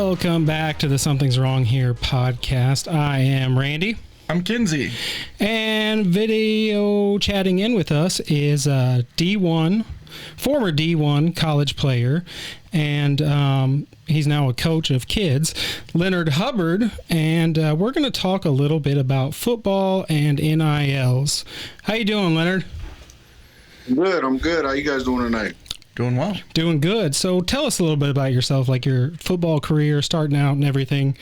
Welcome back to the Something's Wrong Here podcast. I am Randy. I'm Ken-Zee. And video chatting in with us is former D1 college player, and he's now a coach of kids, Leonard Hubbard, and we're going to talk a little bit about football and NILs. How you doing, Leonard? Good. I'm good. How you guys doing tonight? Doing well. Doing good. So tell us a little bit about yourself, like your football career, starting out and everything.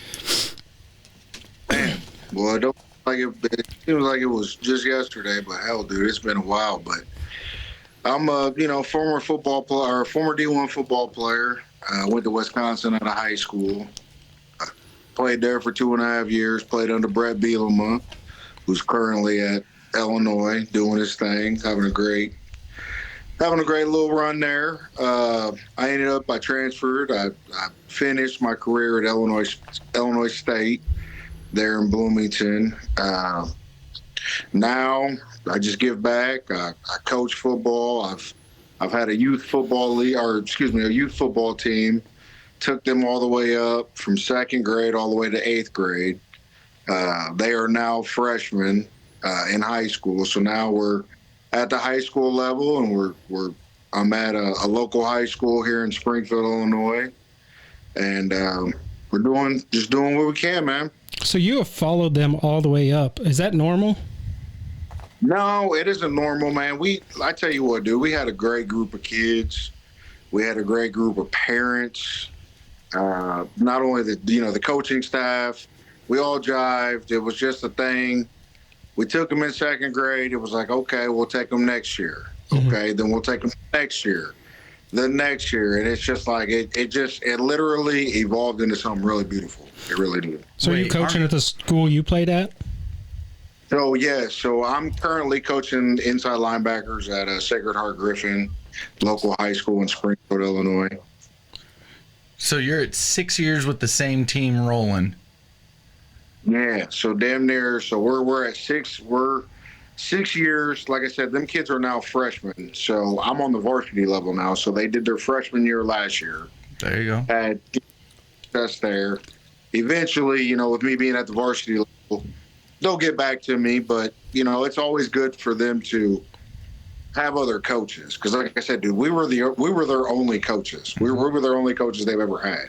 Man, well, I don't like it seems like it was just yesterday, but hell, dude, it's been a while. But I'm a former football player, or former D1 football player. Went to Wisconsin out of high school. Played there for 2.5 years. Played under Brett Bielema, who's currently at Illinois doing his thing, having a great little run there. I transferred. I finished my career at Illinois State there in Bloomington. Now I just give back. I coach football. I've had a youth football team. Took them all the way up from second grade all the way to 8th grade. They are now freshmen in high school. So now we're at the high school level, and I'm at a local high school here in Springfield, Illinois, and we're doing what we can, man. So you have followed them all the way up. Is that normal? No, it isn't normal, man. I tell you what, dude, we had a great group of kids. We had a great group of parents. Not only the coaching staff, we all jived. It was just a thing. We took them in second grade. It was like, okay, we'll take them next year. Mm-hmm. Okay, then we'll take them next year, the next year. And it's just like, it literally evolved into something really beautiful. It really did. So are you coaching at the school you played at? So, yeah. So I'm currently coaching inside linebackers at Sacred Heart Griffin, local high school in Springfield, Illinois. So you're at 6 years with the same team rolling. Yeah, so damn near. So we're at 6. We're 6 years. Like I said, them kids are now freshmen. So I'm on the varsity level now. So they did their freshman year last year. There you go. Had success there. Eventually, with me being at the varsity level, they'll get back to me. But it's always good for them to have other coaches, because like I said, dude, we were their only coaches. We were their only coaches they've ever had.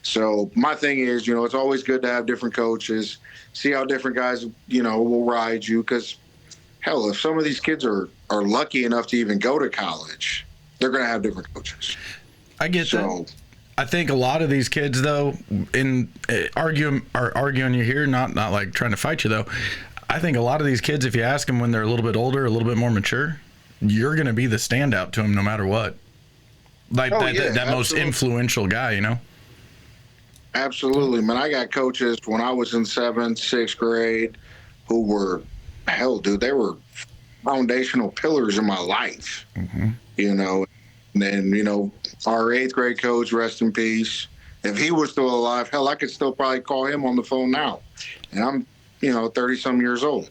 So my thing is, it's always good to have different coaches, see how different guys, will ride you. Because, hell, if some of these kids are lucky enough to even go to college, they're going to have different coaches. I get that. I think a lot of these kids, though, arguing you here, not like trying to fight you, though. I think a lot of these kids, if you ask them when they're a little bit older, a little bit more mature, you're going to be the standout to them no matter what. Like that most influential guy, Absolutely, man. I got coaches when I was in 7th, 6th grade who were, hell, dude, they were foundational pillars in my life. Mm-hmm. And then, our 8th grade coach, rest in peace. If he was still alive, hell, I could still probably call him on the phone now. And I'm, 30-some years old.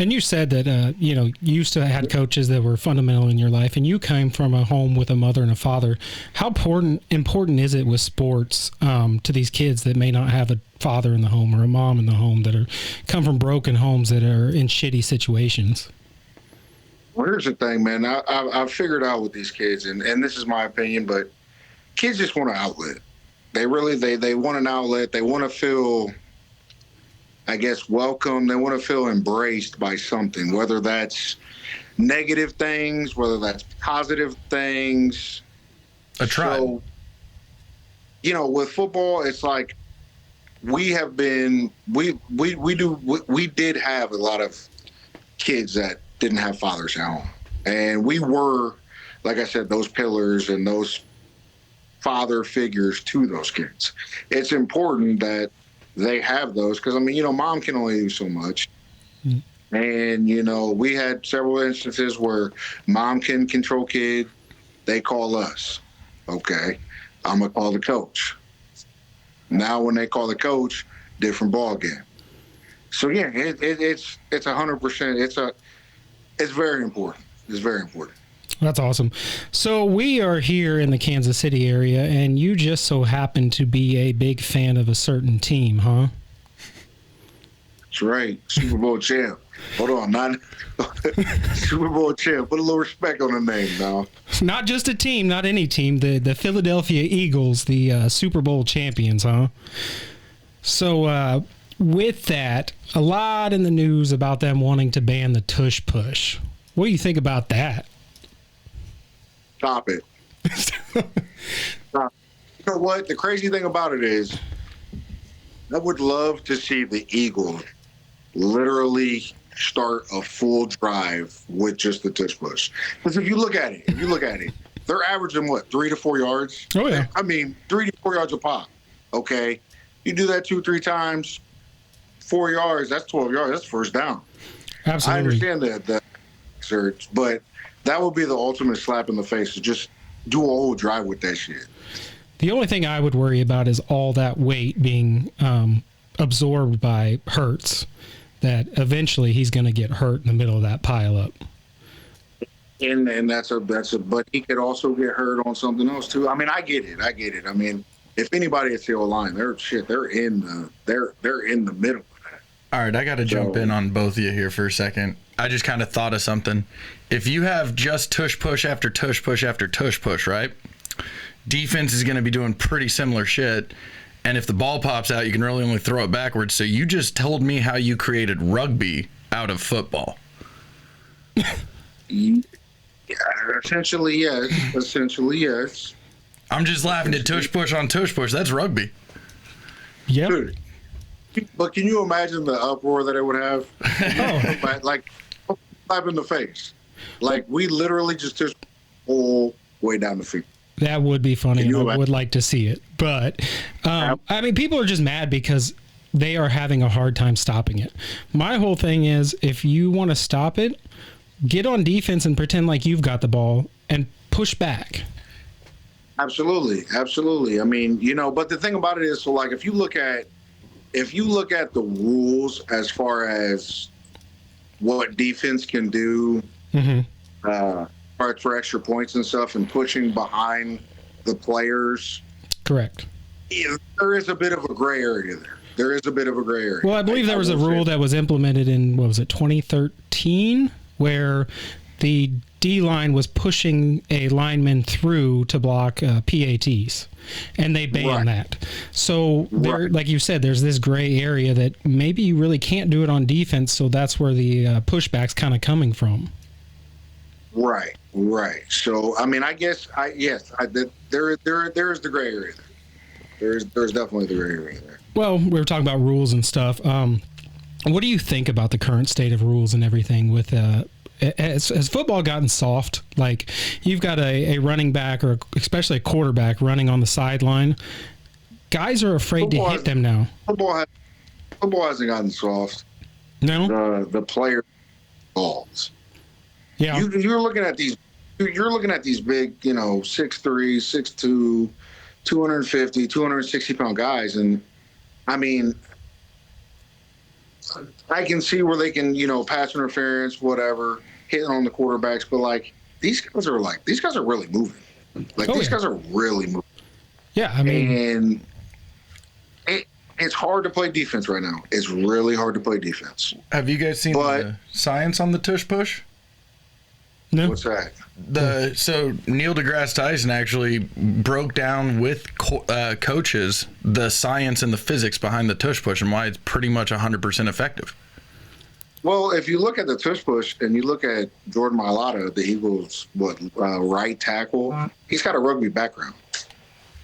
And you said that, you used to had coaches that were fundamental in your life, and you came from a home with a mother and a father. How important is it with sports to these kids that may not have a father in the home or a mom in the home, that come from broken homes that are in shitty situations? Well, here's the thing, man. I've figured out with these kids, and this is my opinion, but kids just want an outlet. They really, they want an outlet. They want to feel, I guess, welcome. They want to feel embraced by something, whether that's negative things, whether that's positive things. A tribe. So, with football, it's like we did have a lot of kids that didn't have fathers at home. And we were, like I said, those pillars and those father figures to those kids. It's important that they have those, because mom can only do so much. And we had several instances where mom can control kid. They call us. Okay, I'm gonna call the coach. Now when they call the coach, different ball game. So yeah, it's 100%. It's very important. It's very important. That's awesome. So we are here in the Kansas City area, and you just so happen to be a big fan of a certain team, huh? That's right. Super Bowl champ. Hold on, not Super Bowl champ. Put a little respect on the name now. Not just a team, not any team. The Philadelphia Eagles, the Super Bowl champions, huh? So with that, a lot in the news about them wanting to ban the tush push. What do you think about that? Stop it. Stop. You know what? The crazy thing about it is, I would love to see the Eagles literally start a full drive with just the tush push. Because if you look at it, they're averaging what, 3 to 4 yards? Oh yeah. I mean, 3 to 4 yards a pop. Okay, you do that 2-3 times, 4 yards. That's 12 yards. That's first down. Absolutely. I understand that search, but that would be the ultimate slap in the face to just do a whole drive with that shit. The only thing I would worry about is all that weight being absorbed by Hurts, that eventually he's going to get hurt in the middle of that pile up. And that's a but he could also get hurt on something else too. I mean, I get it. I mean, if anybody at the O-line, they're in the middle of that. All right, I got to jump in on both of you here for a second. I just kind of thought of something. If you have just tush push after tush push after tush push, right? Defense is going to be doing pretty similar shit. And if the ball pops out, you can really only throw it backwards. So you just told me how you created rugby out of football. Yeah, essentially, yes. I'm just laughing at tush push on tush push. That's rugby. Yep. Dude, but can you imagine the uproar that it would have? Oh. Like, slap in the face. Like, we literally just the whole way down the field. That would be funny, and I would like to see it. But, I mean, people are just mad because they are having a hard time stopping it. My whole thing is, if you want to stop it, get on defense and pretend like you've got the ball and push back. Absolutely. I mean, but the thing about it is, so like, if you look at the rules as far as what defense can do, for extra points and stuff, and pushing behind the players. Correct. There is a bit of a gray area there. Well, I believe there was a rule that was implemented in, 2013, where the D-line was pushing a lineman through to block PATs, and they banned that. So, there, like you said, there's this gray area that maybe you really can't do it on defense, so that's where the pushback's kind of coming from. Right. So, I mean, I guess, there is the gray area there. There's definitely the gray area there. Well, we were talking about rules and stuff. What do you think about the current state of rules and everything with has football gotten soft? Like, you've got a running back, or especially a quarterback, running on the sideline. Guys are afraid to hit them now. Football hasn't gotten soft. No? The player balls. Yeah. You're looking at these big, 6'3", 6'2", 250, 260-pound guys. And, I mean, I can see where they can, pass interference, whatever, hitting on the quarterbacks. But, like, these guys are really moving. Like, guys are really moving. Yeah, I mean. And it's hard to play defense right now. It's really hard to play defense. Have you guys seen the science on the tush push? No. What's that? So Neil deGrasse Tyson actually broke down with coaches the science and the physics behind the tush push and why it's pretty much 100% effective. Well, if you look at the tush push and you look at Jordan Mailata, the Eagles' right tackle, he's got a rugby background.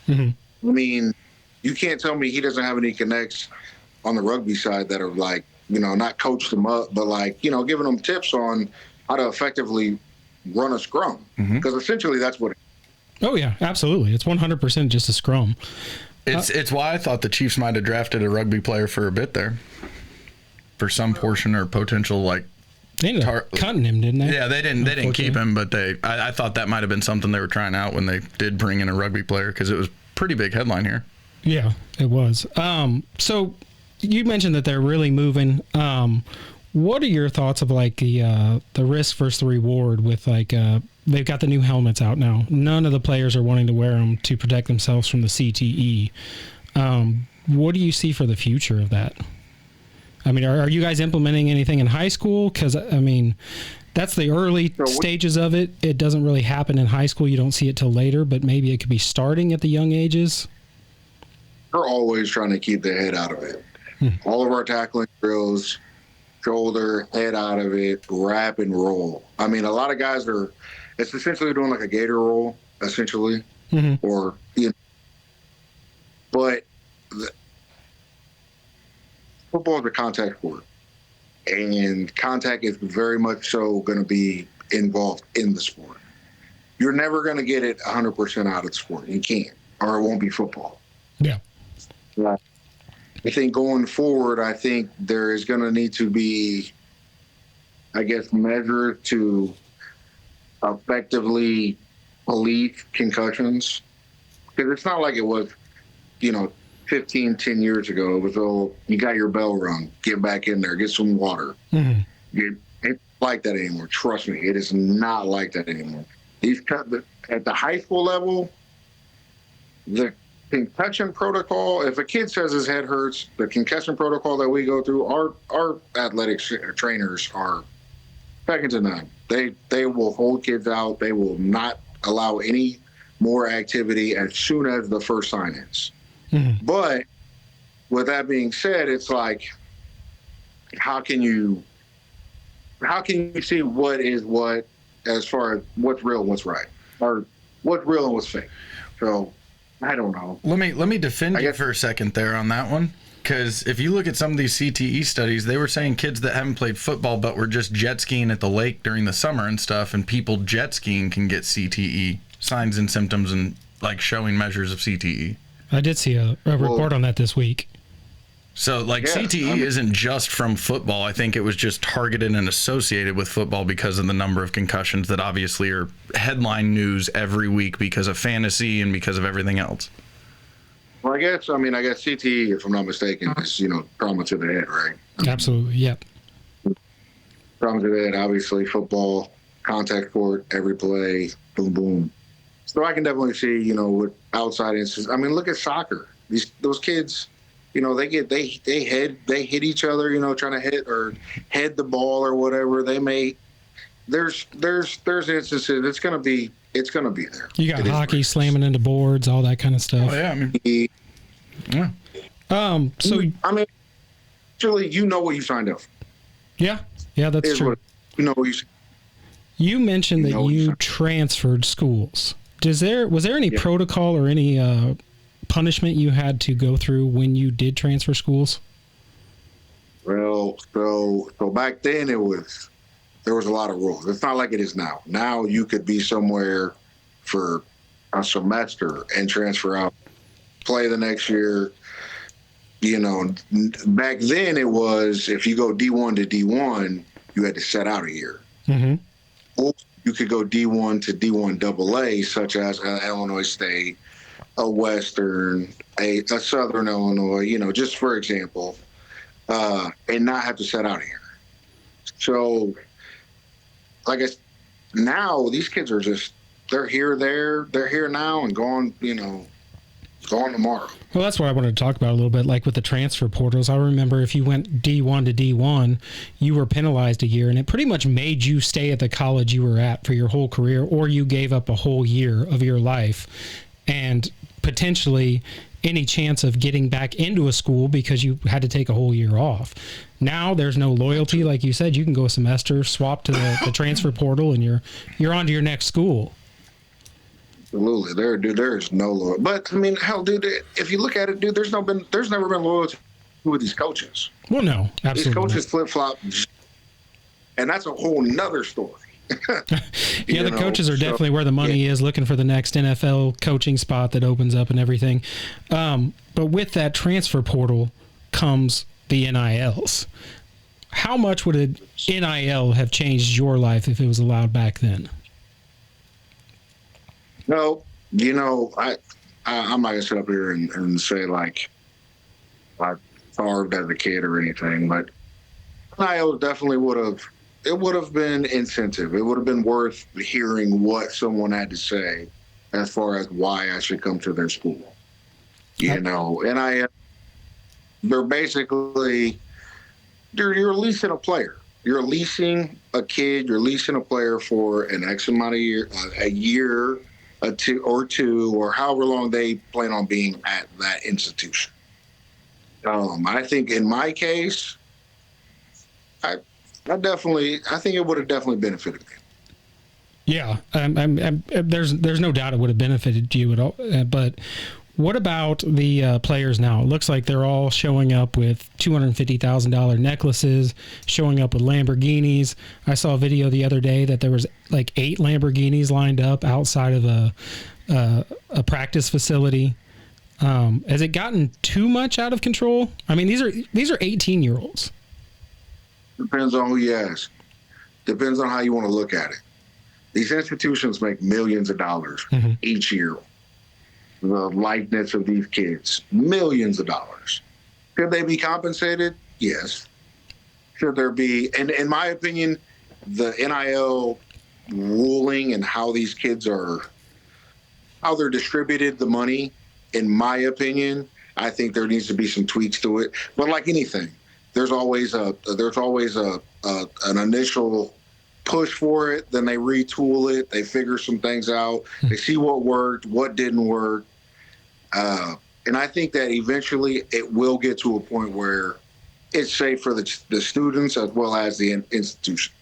Mm-hmm. I mean, you can't tell me he doesn't have any connects on the rugby side that are like, not coached him up, but like, giving them tips on how to effectively run a scrum, because essentially that's what it is. Oh yeah, absolutely. It's 100% just a scrum. It's why I thought the Chiefs might have drafted a rugby player for a bit there, for some portion or potential, like, they ended up cutting him, didn't they? Yeah, they didn't keep him, but I thought that might have been something they were trying out when they did bring in a rugby player, because it was pretty big headline here. Yeah, it was. So you mentioned that they're really moving. What are your thoughts of like the risk versus the reward with like they've got the new helmets out now. None of the players are wanting to wear them to protect themselves from the CTE. What do you see for the future of that? I mean, are you guys implementing anything in high school? Because, I mean, that's the early stages of it. It doesn't really happen in high school. You don't see it till later, but maybe it could be starting at the young ages. We're always trying to keep the head out of it. All of our tackling drills, shoulder, head out of it, wrap and roll. I mean, a lot of guys it's essentially doing like a gator roll, essentially, or, but football is a contact sport, and contact is very much so going to be involved in the sport. You're never going to get it 100% out of the sport. You can't, or it won't be football. Yeah. I think going forward, I think there is going to need to be, I guess, measures to effectively police concussions. Because it's not like it was, 10 years ago. It was all, you got your bell rung, get back in there, get some water. It's like that anymore. Trust me, it is not like that anymore. At the high school level, the concussion protocol, if a kid says his head hurts, the concussion protocol that we go through, our athletic trainers are second to none. They will hold kids out. They will not allow any more activity as soon as the first sign is. But with that being said, it's like, how can you see what is what as far as what's real and what's right, or what's real and what's fake? So I don't know. Let me defend you for a second there on that one, because if you look at some of these CTE studies, they were saying kids that haven't played football but were just jet skiing at the lake during the summer and stuff, and people jet skiing can get CTE signs and symptoms and like showing measures of CTE. I did see a report on that this week. So, CTE isn't just from football. I think it was just targeted and associated with football because of the number of concussions that obviously are headline news every week because of fantasy and because of everything else. Well, I guess CTE, if I'm not mistaken, is, trauma to the head, right? Absolutely, yep. Trauma to the head, obviously, football, contact sport, every play, boom, boom. So I can definitely see, with outside instances. I mean, look at soccer. Those kids, they hit each other, trying to hit or head the ball or whatever. There's instances it's gonna be there. You got hockey slamming into boards, all that kind of stuff. Oh yeah, I mean, yeah. So I mean, actually, what you signed up for. Yeah, that's true. You mentioned that you transferred schools. Was there any protocol or any punishment you had to go through when you did transfer schools? Well, so back then there was a lot of rules. It's not like it is now. Now you could be somewhere for a semester and transfer out, play the next year. Back then it was, if you go D1 to D1, you had to set out a year. Or you could go D1 to D1 AA, such as Illinois State, a Western, a Southern Illinois, just for example, and not have to set out here. So, I guess now these kids are they're here now and gone tomorrow. Well, that's what I wanted to talk about a little bit, like with the transfer portals. I remember if you went D1 to D1, you were penalized a year, and it pretty much made you stay at the college you were at for your whole career, or you gave up a whole year of your life and potentially any chance of getting back into a school because you had to take a whole year off. Now there's no loyalty. Like you said, you can go a semester, swap to the transfer portal, and you're on to your next school. Absolutely, there's no loyalty. But I mean, hell, dude, if you look at it, dude, there's never been loyalty with these coaches. Well, no, absolutely. These coaches flip flop, and that's a whole nother story. The coaches are definitely where the money is, looking for the next NFL coaching spot that opens up and everything. But with that transfer portal comes the NILs. How much would an NIL have changed your life if it was allowed back then? No, I'm not gonna sit up here and say like I starved as a kid or anything, but NIL definitely would have been incentive. It would have been worth hearing what someone had to say as far as why I should come to their school. You know, and they're basically, you're leasing a player. You're leasing a kid. You're leasing a player for an X amount of a year, or two, or however long they plan on being at that institution. I think in my case, I think it would have definitely benefited me. Yeah, there's no doubt it would have benefited you at all. But what about the players now? It looks like they're all showing up with $250,000 necklaces, showing up with Lamborghinis. I saw a video the other day that there was like 8 Lamborghinis lined up outside of a practice facility. Has it gotten too much out of control? I mean, these are 18-year-olds. Depends on who you ask. Depends on how you want to look at it. These institutions make millions of dollars each year. The likeness of these kids, millions of dollars. Should they be compensated? Yes. Should there be, and in my opinion, the NIL ruling and how these kids how they're distributed the money, in my opinion, I think there needs to be some tweaks to it. But like anything, there's always an initial push for it, then they retool it, they figure some things out, they see what worked, what didn't work. And I think that eventually it will get to a point where it's safe for the students as well as the institution.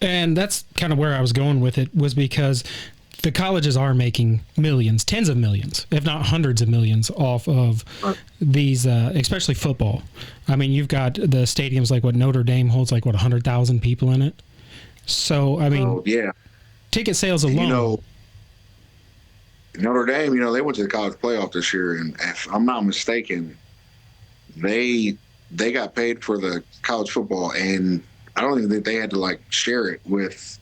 And that's kind of where I was going with it, was because the colleges are making millions, tens of millions, if not hundreds of millions off of these, especially football. I mean, you've got the stadiums like what Notre Dame holds, like what, 100,000 people in it. So, I mean, ticket sales alone. Notre Dame, they went to the college playoff this year, and if I'm not mistaken, they got paid for the college football, and I don't even think they had to share it with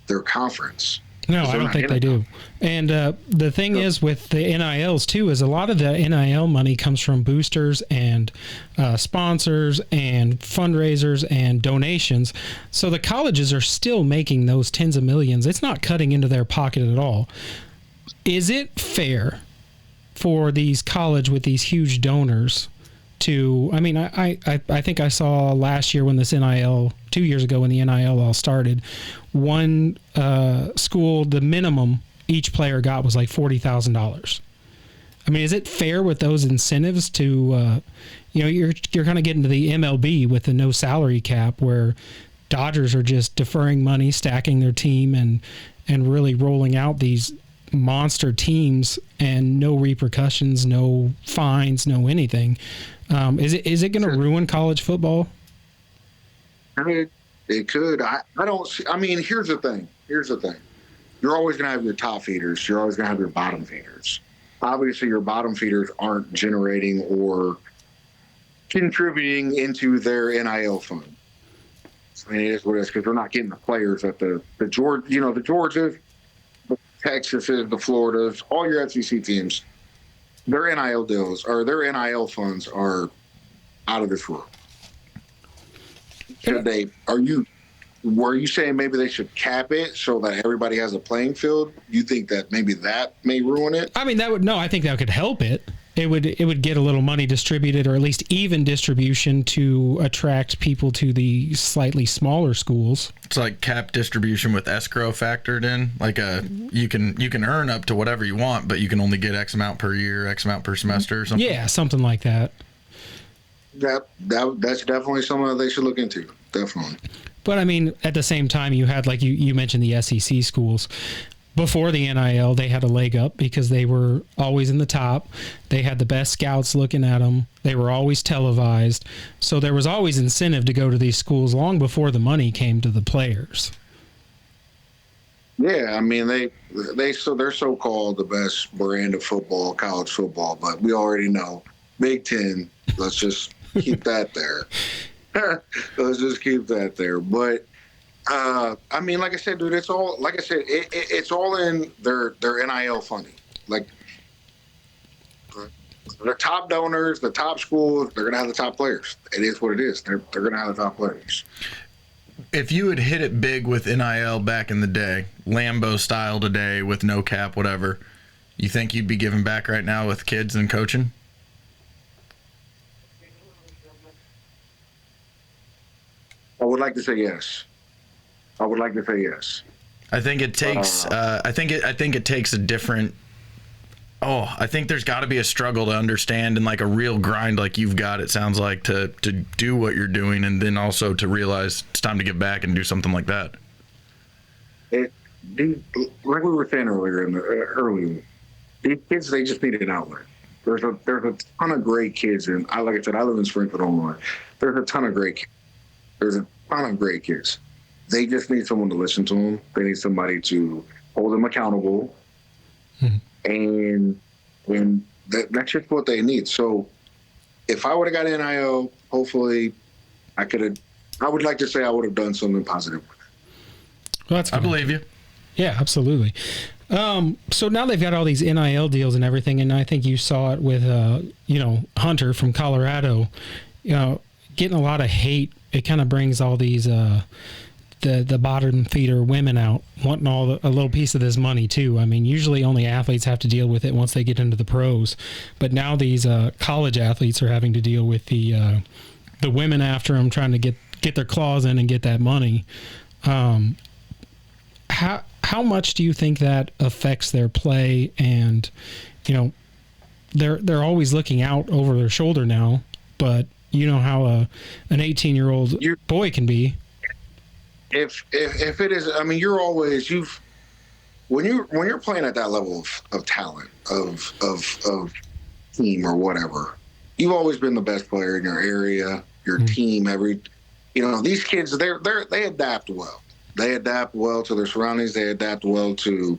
their conference. No, I don't think they do. And the thing is with the NILs too, is a lot of the NIL money comes from boosters and sponsors and fundraisers and donations. So the colleges are still making those tens of millions. It's not cutting into their pocket at all. Is it fair for these college with these huge donors to, I mean, I think I saw last year when this NIL, 2 years ago when the NIL all started, one school, the minimum each player got was like $40,000. I mean, is it fair with those incentives to, you're kind of getting to the MLB with the no salary cap where Dodgers are just deferring money, stacking their team and really rolling out these monster teams and no repercussions, no fines, no anything. Is it going to ruin college football? It could. I don't see. I mean, here's the thing. You're always going to have your top feeders. You're always going to have your bottom feeders. Obviously, your bottom feeders aren't generating or contributing into their NIL fund. I mean, it is what it is because they're not getting the players at the Georgias, the Texases, the Floridas, all your SEC teams. Their NIL deals or their NIL funds are out of this world. Were you saying maybe they should cap it so that everybody has a playing field? You think that maybe that may ruin it? I mean, I think that could help it. It would get a little money distributed, or at least even distribution to attract people to the slightly smaller schools. It's like cap distribution with escrow factored in. Like you can earn up to whatever you want, but you can only get X amount per year, X amount per semester, or something. Yeah, something like that. That's definitely something that they should look into. Definitely. But I mean, at the same time, you had, like you mentioned, the SEC schools. Before the NIL, they had a leg up because they were always in the top. They had the best scouts looking at them. They were always televised. So there was always incentive to go to these schools long before the money came to the players. Yeah, I mean, they're so-called the best brand of football, college football, but we already know Big Ten. Let's just keep that there. Let's just keep that there. But I mean, like I said, dude, it's all it's all in their NIL funding. Like the top donors, the top schools, they're gonna have the top players. It is what it is. They're gonna have the top players. if you had hit it big with NIL back in the day, Lambeau style today with no cap, whatever, you think you'd be giving back right now with kids and coaching? I would like to say yes. I would like to say yes. I think it takes. I think it takes a different. Oh, I think there's got to be a struggle to understand and like a real grind like you've got. It sounds like to do what you're doing, and then also to realize it's time to get back and do something like that. Like we were saying earlier, these kids, they just need an outlet. There's a ton of great kids, and like I said, I live in Springfield, Illinois. There's a ton of great kids. There's a ton of great kids. They just need someone to listen to them. They need somebody to hold them accountable. And that's just what they need. So if I would have got NIL, hopefully I would like to say I would have done something positive. Well, that's good. I believe you. Yeah, absolutely. So now they've got all these NIL deals and everything, and I think you saw it with, Hunter from Colorado, getting a lot of hate. It kind of brings all these, the bottom feeder women out wanting a little piece of this money too. I mean, usually only athletes have to deal with it once they get into the pros, but now these college athletes are having to deal with the women after them trying to get their claws in and get that money. How much do you think that affects their play? And they're always looking out over their shoulder now, but you know how an 18-year-old boy can be. If it is, I mean, when you're playing at that level of talent, of team or whatever, you've always been the best player in your area, your team. These kids, they adapt well. They adapt well to their surroundings. They adapt well to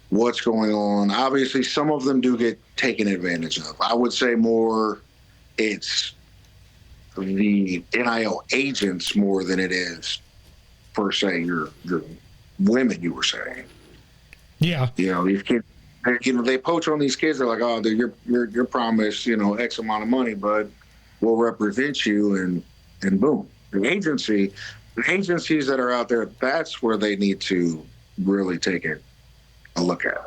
what's going on. Obviously, some of them do get taken advantage of. I would say more it's the NIL agents more than it is per se your women, you were saying. Yeah. These kids, they poach on these kids. They're like, oh, you're promised, X amount of money, but we'll represent you, and boom. The agencies that are out there, that's where they need to really take a look at it.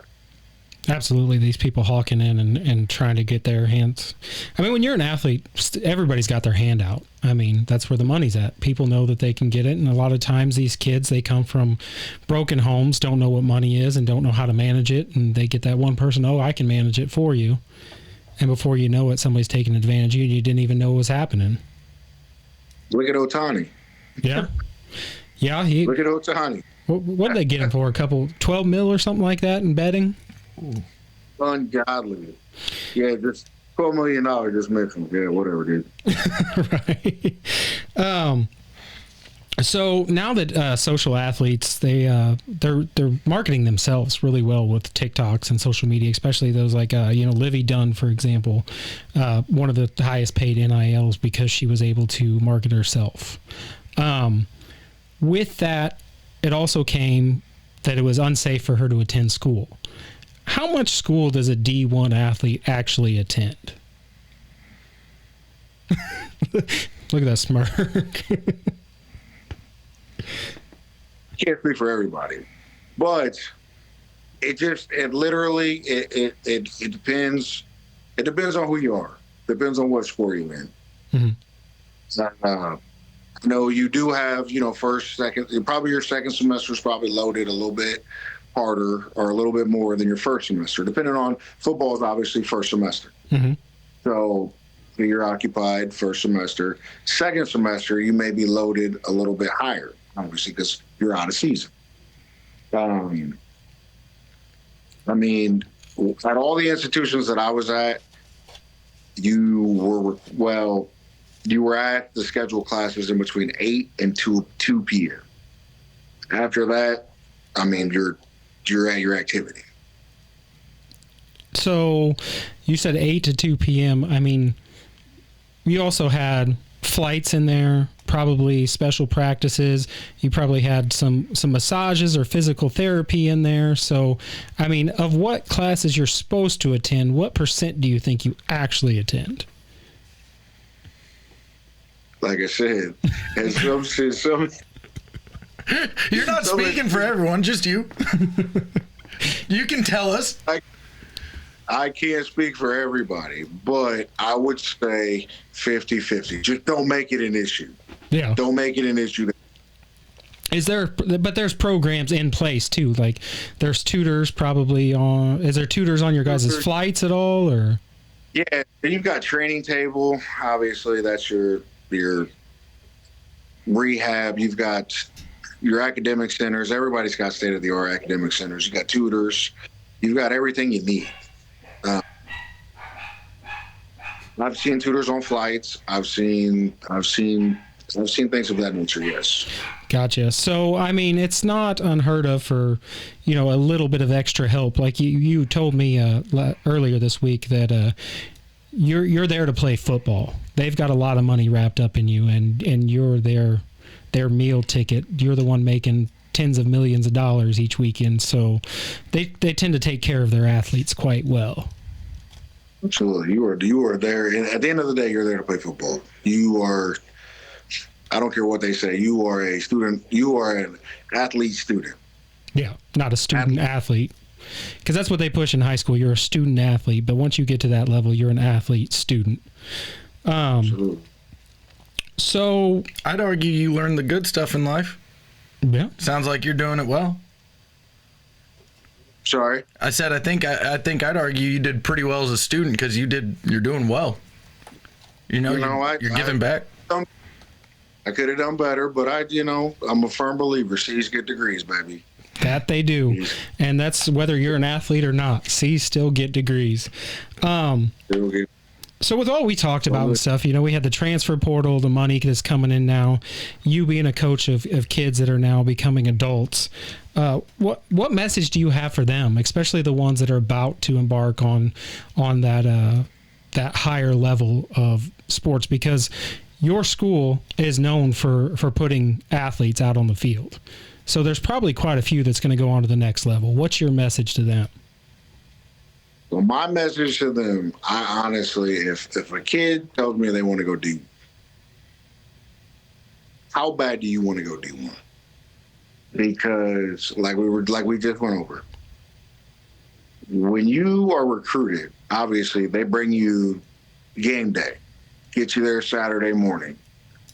Absolutely. These people hawking in and trying to get their hands. I mean, when you're an athlete, everybody's got their hand out. I mean, that's where the money's at. People know that they can get it. And a lot of times these kids, they come from broken homes, don't know what money is and don't know how to manage it. And they get that one person, oh, I can manage it for you. And before you know it, somebody's taking advantage of you and you didn't even know what was happening. Look at Ohtani. Yeah. Yeah. Look at Ohtani. What did they get him for? 12 mil or something like that in betting? Ooh. Ungodly. Yeah, just $12 million just missing. Yeah, whatever it is. Right. So now that social athletes, they're marketing themselves really well with TikToks and social media, especially those like Livy Dunn, for example, one of the highest paid NILs because she was able to market herself. With that, it also came that it was unsafe for her to attend school. How much school does a D1 athlete actually attend? Look at that smirk. Can't speak for everybody, but it literally depends. It depends on who you are. Depends on what sport you're in. Mm-hmm. You do have, first, second, probably your second semester is probably loaded a little bit harder or a little bit more than your first semester, depending on football is obviously first semester. Mm-hmm. So you're occupied first semester. Second semester, you may be loaded a little bit higher, obviously, because you're out of season. At all the institutions that I was at, you were at the scheduled classes in between 8 and 2 p.m. After that, you're at your activity. So you said 8 to 2 p.m. You also had flights in there, probably special practices. You probably had some massages or physical therapy in there. So, of what classes you're supposed to attend, what % do you think you actually attend? Like I said, You're not speaking for everyone, just you. You can tell us. I can't speak for everybody, but I would say 50-50. Just don't make it an issue. Yeah. Don't make it an issue. But there's programs in place too. Like there's tutors probably on. Is there tutors on your guys' flights at all, or? Yeah, and you've got training table. Obviously, that's your rehab. You've got your academic centers. Everybody's got state-of-the-art academic centers. You got tutors. You've got everything you need. I've seen tutors on flights. I've seen things of that nature. Yes. Gotcha. So, I mean, it's not unheard of for, a little bit of extra help. Like you told me earlier this week that you're there to play football. They've got a lot of money wrapped up in you, and you're their meal ticket. You're the one making tens of millions of dollars each weekend. So they tend to take care of their athletes quite well. Absolutely. You are there. And at the end of the day, you're there to play football. You are, I don't care what they say, you are a student. You are an athlete student. Yeah, not a student athlete. Because that's what they push in high school. You're a student athlete. But once you get to that level, you're an athlete student. Absolutely. So I'd argue you learn the good stuff in life. Yeah. Sounds like you're doing it well. Sorry. I said I think I'd argue you did pretty well as a student because you're doing well. You're giving back. I could have done better, but I'm a firm believer. C's get degrees, baby. That they do. And that's whether you're an athlete or not. C's still get degrees. So with all we talked about and stuff, we had the transfer portal, the money that's coming in now, you being a coach of kids that are now becoming adults. What message do you have for them, especially the ones that are about to embark on that higher level of sports? Because your school is known for putting athletes out on the field. So there's probably quite a few that's going to go on to the next level. What's your message to them? Well, my message to them, I honestly, if a kid tells me they want to go D1, how bad do you want to go D1? Because like we just went over, when you are recruited, obviously they bring you game day, get you there Saturday morning,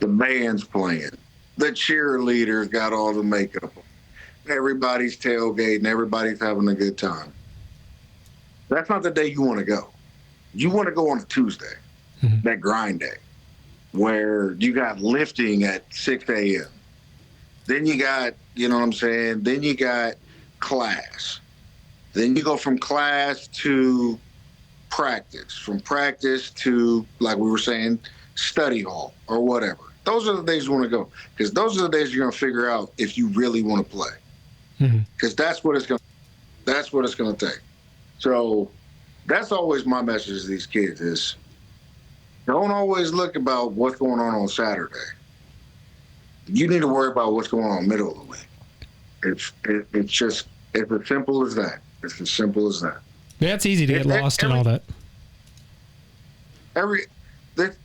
the band's playing, the cheerleaders got all the makeup on, everybody's tailgating, everybody's having a good time. That's not the day you want to go. You want to go on a Tuesday, that grind day, where you got lifting at 6 a.m. Then you got, then you got class. Then you go from class to practice, from practice to, like we were saying, study hall or whatever. Those are the days you want to go, because those are the days you're going to figure out if you really want to play, because that's what it's going to take. So that's always my message to these kids is don't always look about what's going on Saturday. You need to worry about what's going on middle of the week. It's as simple as that. It's as simple as that. Yeah, it's easy to get lost in all that.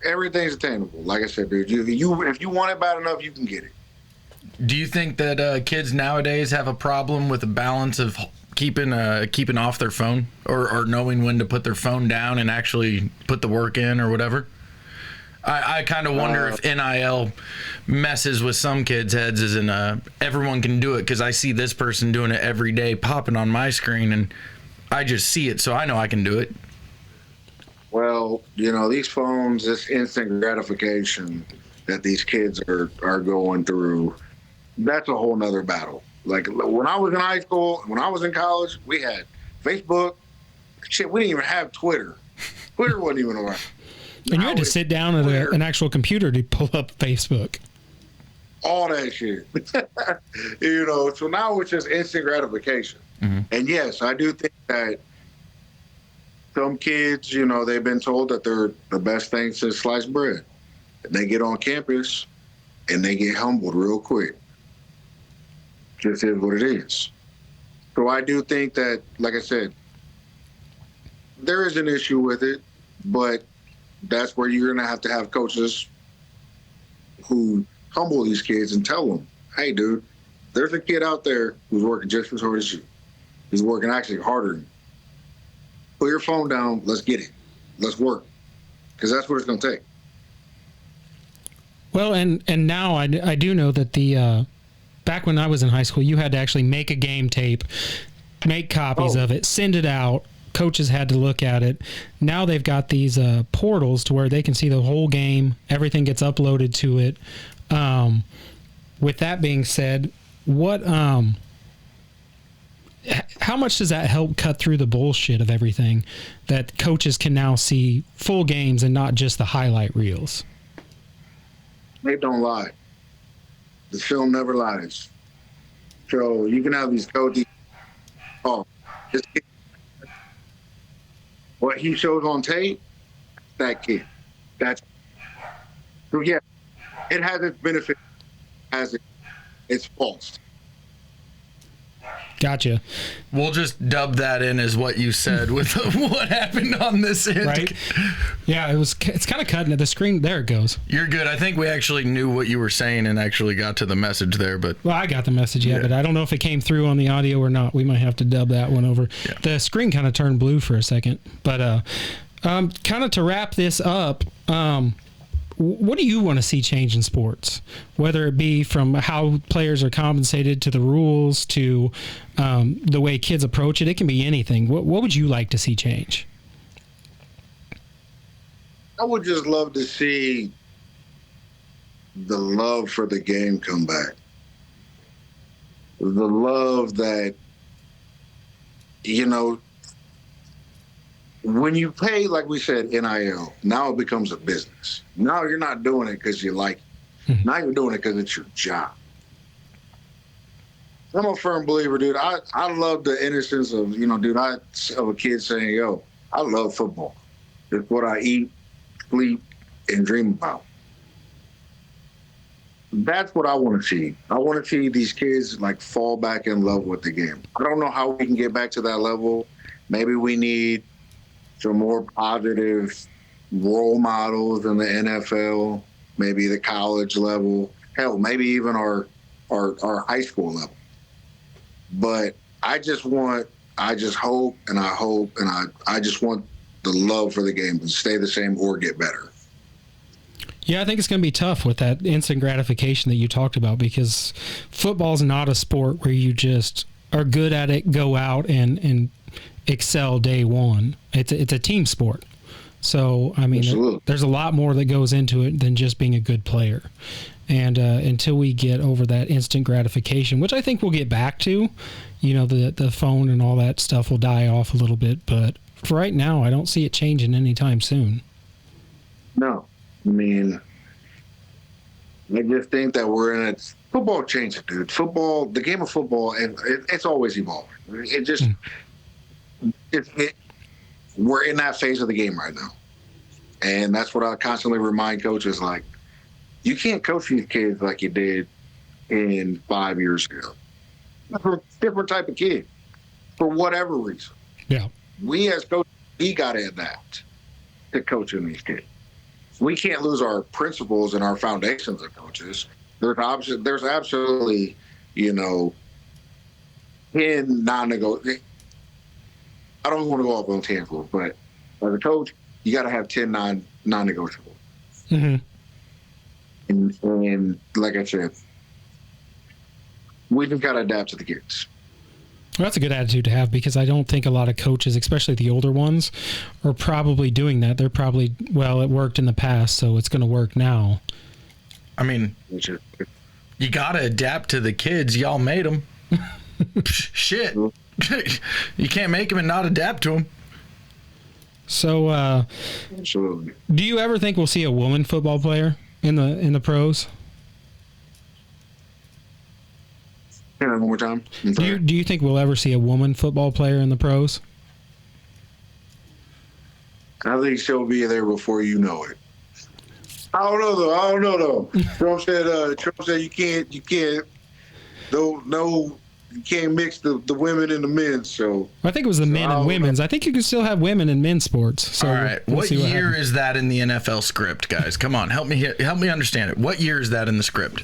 Everything's attainable. Like I said, dude, if you want it bad enough, you can get it. Do you think that kids nowadays have a problem with the balance of keeping off their phone or knowing when to put their phone down and actually put the work in or whatever? I kind of wonder if NIL messes with some kids' heads as in everyone can do it because I see this person doing it every day popping on my screen and I just see it, so I know I can do it. Well, these phones, this instant gratification that these kids are going through, that's a whole nother battle. Like when I was in high school, when I was in college, we had Facebook. Shit, we didn't even have Twitter. Twitter wasn't even around. And you had to sit down at an actual computer to pull up Facebook. All that shit. So now it's just instant gratification. And yes, I do think that some kids, they've been told that they're the best thing since sliced bread. And they get on campus and they get humbled real quick. Just is what it is. So I do think that, like I said, there is an issue with it, but that's where you're going to have coaches who humble these kids and tell them, hey, dude, There's a kid out there who's working just as hard as you. He's working actually harder than you. Put your phone down. Let's get it. Let's work. Because that's what it's going to take. Well, and now I do know that back when I was in high school, you had to actually make a game tape, make copies of it, send it out. Coaches had to look at it. Now they've got these portals to where they can see the whole game. Everything gets uploaded to it. With that being said, how much does that help cut through the bullshit of everything that coaches can now see full games and not just the highlight reels? They don't lie. The film never lies. So you can have these coaches. This kid, what he shows on tape, that kid. So yeah, it has its benefit, its faults. Gotcha. We'll just dub that in as what you said with what happened on this end. Right? Yeah, it's kind of cutting at the screen. There it goes. You're good. I think we actually knew what you were saying and actually got to the message there. But well, I got the message, yeah, but I don't know if it came through on the audio or not. We might have to dub that one over. Yeah. The screen kind of turned blue for a second. But kind of to wrap this up, what do you want to see change in sports? Whether it be from how players are compensated to the rules to the way kids approach it. It can be anything. What would you like to see change? I would just love to see the love for the game come back. The love that, when you pay, like we said, NIL, now it becomes a business. Now you're not doing it because you like it. Now you're doing it because it's your job. I'm a firm believer, dude. I love the innocence of, of a kid saying, yo, I love football. It's what I eat, sleep, and dream about. That's what I want to see. I want to see these kids fall back in love with the game. I don't know how we can get back to that level. Maybe we need some more positive role models in the NFL, maybe the college level, hell, maybe even our high school level. But I just hope, and I just want the love for the game to stay the same or get better. Yeah, I think it's going to be tough with that instant gratification that you talked about, because football's not a sport where you just are good at it, go out and excel day one. It's a team sport. So, I mean, there's a lot more that goes into it than just being a good player. And until we get over that instant gratification, which I think we'll get back to, the phone and all that stuff will die off a little bit. But for right now, I don't see it changing anytime soon. No. I mean, I just think that we're in a football changes, dude. Football, the game of football, and it's always evolving. It just, we're in that phase of the game right now. And that's what I constantly remind coaches, you can't coach these kids like you did in 5 years ago. Different type of kid, for whatever reason. Yeah. We as coaches, we got to adapt to coaching these kids. We can't lose our principles and our foundations as coaches. There's absolutely, 10 non-negotiables. I don't want to go off on tangents, but as a coach, you got to have 10 non-negotiables. Mm-hmm. And like I said, we just got to adapt to the kids. Well, that's a good attitude to have, because I don't think a lot of coaches, especially the older ones, are probably doing that. They're probably, it worked in the past, so it's going to work now. I mean, you got to adapt to the kids. Y'all made them. Shit. You can't make them and not adapt to them. So, absolutely. Do you ever think we'll see a woman football player in the pros? One more time. Do you think we'll ever see a woman football player in the pros? I think she'll be there before you know it. I don't know though. Trump said you can't you can't mix the women and the men. So I think it was the men and women's. I think you can still have women in men's sports. So all right, what year is that in the NFL script, guys? Come on, help me understand it. What year is that in the script?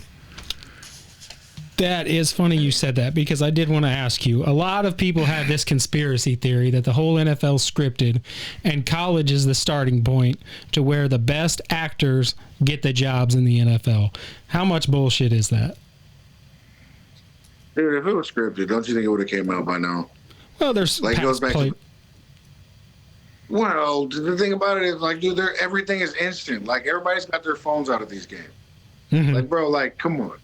That is funny you said that, because I did want to ask you. A lot of people have this conspiracy theory that the whole NFL is scripted and college is the starting point to where the best actors get the jobs in the NFL. How much bullshit is that? Dude, if it was scripted, don't you think it would have came out by now? Well, there's like, past goes back play. to, well, the thing about it is, like, dude, everything is instant. Like, everybody's got their phones out of these games. Mm-hmm. Like, bro, like, come on.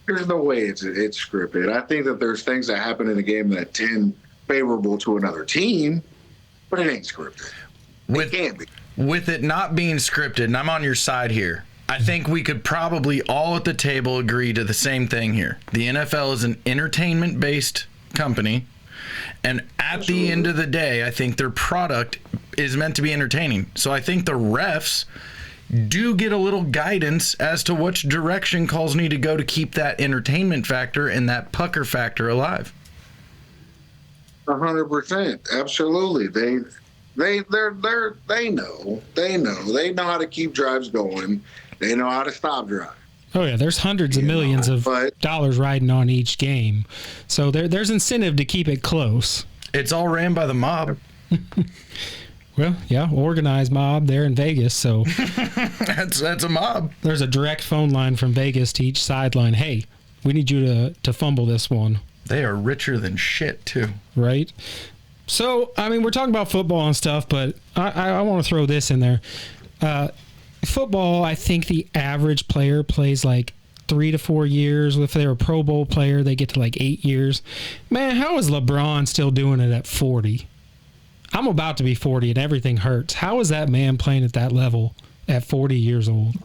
There's no way it's scripted. I think that there's things that happen in the game that tend favorable to another team, but it ain't scripted. It can't be. With it not being scripted, and I'm on your side here, I think we could probably all at the table agree to the same thing here. The NFL is an entertainment-based company, and at the end of the day, I think their product is meant to be entertaining. So I think the refs do get a little guidance as to which direction calls need to go to keep that entertainment factor and that pucker factor alive. 100%, absolutely. They know how to keep drives going. They know how to stop drives. Oh yeah, there's hundreds of millions of dollars riding on each game, so there's incentive to keep it close. It's all ran by the mob. Well, yeah, organized mob there in Vegas. So that's a mob. There's a direct phone line from Vegas to each sideline. Hey, we need you to fumble this one. They are richer than shit too. Right. So, I mean, we're talking about football and stuff, but I want to throw this in there. Football, I think the average player plays like 3 to 4 years. If they're a Pro Bowl player, they get to like 8 years. Man, how is LeBron still doing it at 40? I'm about to be 40 and everything hurts. How is that man playing at that level at 40 years old?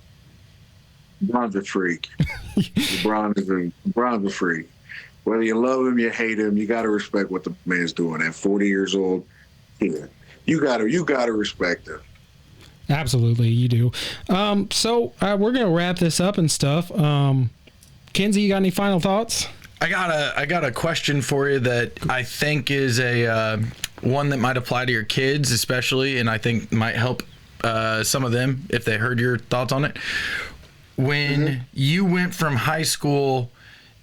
LeBron's a freak. LeBron's a freak. Whether you love him, you hate him, you got to respect what the man's doing at 40 years old. Yeah, you got to respect him. Absolutely, you do. So we're gonna wrap this up and stuff. Ken-Zee, you got any final thoughts? I got a question for you that I think is a one that might apply to your kids especially, and I think might help some of them if they heard your thoughts on it. When you went from high school,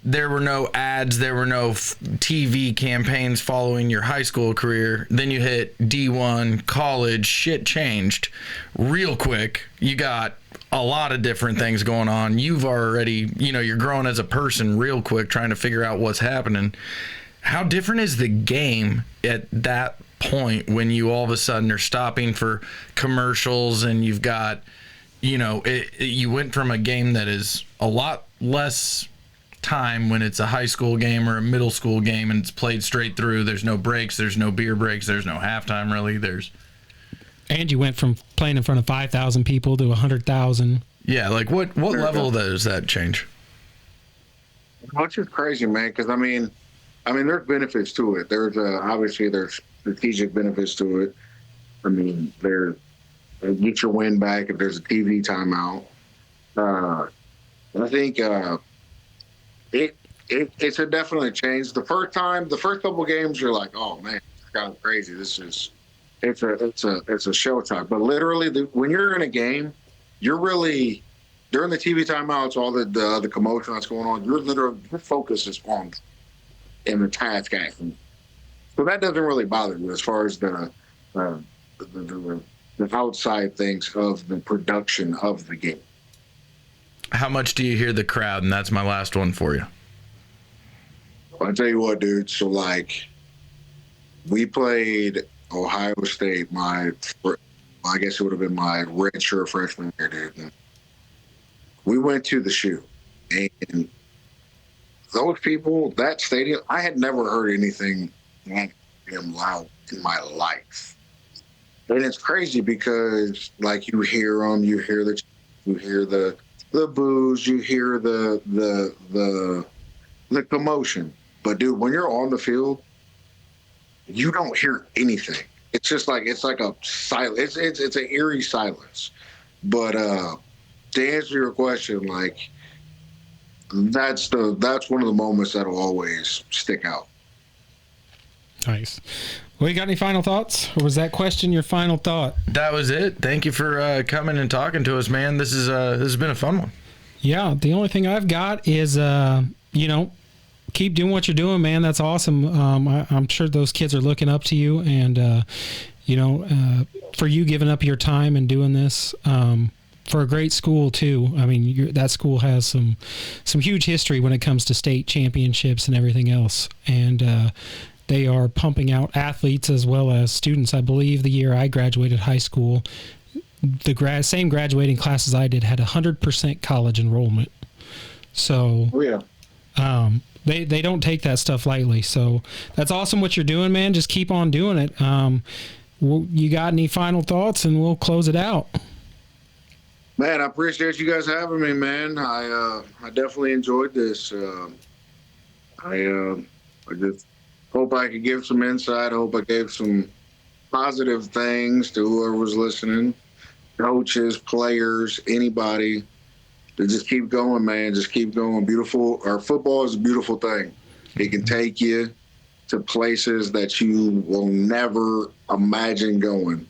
there were no ads, there were no TV campaigns following your high school career. Then you hit D1, college, shit changed real quick. You got a lot of different things going on. You've already, you're growing as a person real quick, trying to figure out what's happening. How different is the game at that point when you all of a sudden are stopping for commercials and you've got, you went from a game that is a lot less time when it's a high school game or a middle school game and it's played straight through. There's no breaks, there's no beer breaks, there's no halftime really. And you went from playing in front of 5,000 people to 100,000. Yeah, like what level does that change? Well, it's just crazy, man. Because I mean, there's benefits to it. There's obviously there's strategic benefits to it. I mean, there's get your win back if there's a TV timeout. I think it's a definitely change. The first couple games, you're like, oh man, it's kind of crazy. It's a showtime. But literally, when you're in a game, you're really during the TV timeouts, all the commotion that's going on. Your focus is on in the task action. So that doesn't really bother you as far as the outside things of the production of the game. How much do you hear the crowd? And that's my last one for you. I'll tell you what, dude. So, like, we played Ohio State I guess it would have been my redshirt freshman year, dude. We went to the shoe. And those people, that stadium, I had never heard anything like them loud in my life. And it's crazy because, like, you hear them, you hear the boos, you hear the commotion. But dude, when you're on the field, you don't hear anything. It's just like it's a silence. It's an eerie silence. But to answer your question, like that's one of the moments that'll always stick out. Nice. Well, you got any final thoughts? Or was that question your final thought? That was it. Thank you for coming and talking to us, man. This has been a fun one. Yeah, the only thing I've got is keep doing what you're doing, man. That's awesome. I'm sure those kids are looking up to you, and for you giving up your time and doing this for a great school too. I mean, that school has some huge history when it comes to state championships and everything else, and they are pumping out athletes as well as students. I believe the year I graduated high school, the same graduating class as I did had 100% college enrollment. So, they don't take that stuff lightly. So that's awesome what you're doing, man. Just keep on doing it. You got any final thoughts, and we'll close it out? Man, I appreciate you guys having me, man. I definitely enjoyed this. I just hope I could give some insight. I hope I gave some positive things to whoever was listening, coaches, players, anybody. To just keep going, man. Just keep going. Beautiful. Our football is a beautiful thing. It can take you to places that you will never imagine going,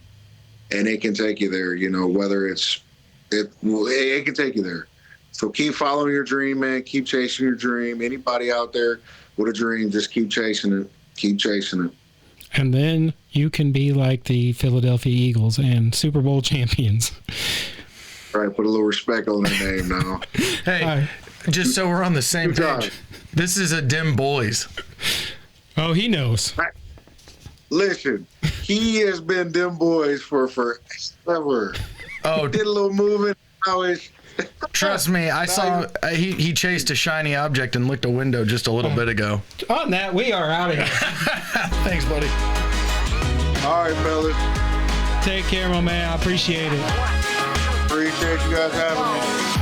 and it can take you there. Whether it can take you there. So keep following your dream, man. Keep chasing your dream. Anybody out there with a dream, just keep chasing it. Keep chasing it. And then you can be like the Philadelphia Eagles and Super Bowl champions. All right, put a little respect on their name now. Hey, just so we're on the same page, this is a Dim Boys. Oh, he knows. Listen, he has been Dim Boys for forever. Oh, did a little moving. Trust me, I saw he chased a shiny object and licked a window just a little bit ago. On that, we are out of here. Thanks, buddy. All right, fellas. Take care, my man. I appreciate it. Appreciate you guys having me.